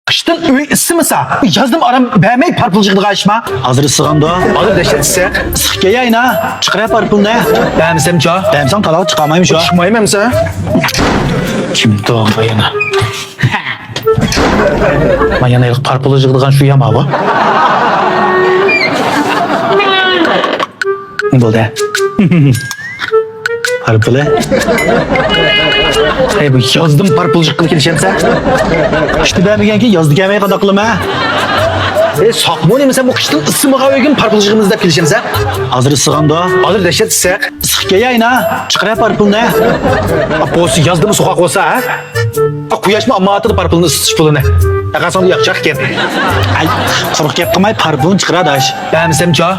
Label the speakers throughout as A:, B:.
A: Kıştın öyle ısımısa. Yazdım aram beğenmeyi parpılcıklı kaçma.
B: Hazır ısıgan da.
A: Alır deşetse.
B: Sık geyayın ha. Çıkar ya parpıl ne?
A: Beğenmesem ça.
B: Beğensem talağı çıkamaymış ha.
A: Çıkmayayım emse.
B: Kim doğru yana?
A: Manyan ayılık parpılcıklıgan şu yama bu.
B: Ne oldu? Parpılı.
A: Hey bu yazdım parpılcıklı kilişemse.
B: İşte ben bilgen ki yazdık yemeğe kadaklı mı?
A: Sakmon emse bu kıştın ısımığa ögün parpılcıkımızda kilişemse.
B: Hazır ısıgan da.
A: Alır deşetse.
B: Sık geyayın ha. Çıkar ya parpıl ne?
A: Bosu yazdığımı sokak olsa ha. Kuyaşma amma atıdı parpılını ısıtış pulunu. Yakan sonra yakacak
B: Ay, koruk yapmay parpılın çıkar adaş.
A: Beğenmesem ça.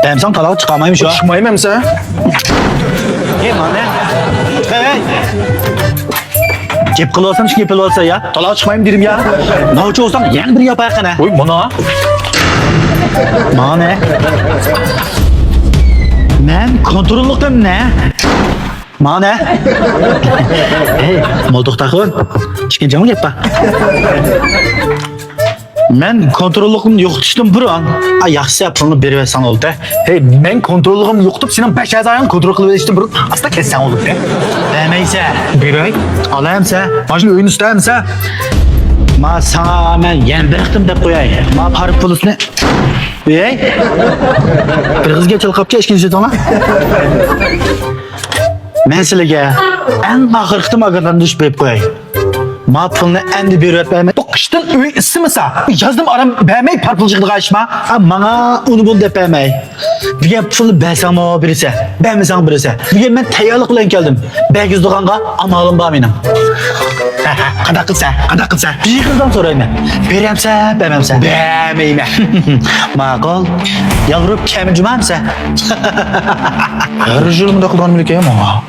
B: Beğensem talağı çıkamaymış ha.
A: Çıkmayayım emse.
B: Hey man ne? Hey. Cep kılı olsam şu kepil olsa ya.
A: Talağa çıkmayayım dedim ya.
B: Ne uçu olsam yan bir yapayak ne?
A: Oy bana.
B: Ma ne? Men kontrollüküm ne? Ma ne? Hey, molduk takın. Çıkınca mı yapma? Men kontrollüküm yok düştüm buran. Ay yaxşı yapını bir versen oldu.
A: Hey ben kontrolüm yoktu. Senin 5 ayağın kontrol kılıveriştin burun. Asla kessen olur be.
B: Demeyse.
A: Bir ay.
B: Alayımsa.
A: Başını oyun istəyimsə.
B: Ma sana men yen bıraktım da koyay. Ma parıp pulusunu. Bey. Bir kız geçel kapça eşkinci ona. Men silige en bakırıktım agadan düşmeyip koyay. Ma pulunu endi bir öpmeme.
A: Bu kıştın öyle ısımısa. Yazdım aram beğenmeyi parpılcıklı kaçma.
B: Bana onu bunu depemey. Bir gen pulu belsem o birisi. Ben mi sen birisi. Bir gen ben teyarlıkla geldim. Ben yüz doğanğa amalım bağ benim.
A: Kada kılsa, kada kılsa.
B: Bir kızdan sorayım ben. Beremse, beremse.
A: Beğenmeyime.
B: Mağol, yavrup kemi cümamse.
A: Her jülümde kılgan mülkeyim ama.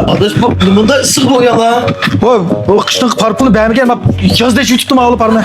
C: Adaş bak bunda ısık bu ya lan.
A: O kıştın parpılı beğenmeyeceğim. Yazda hiç tuttum ağlı parmağı.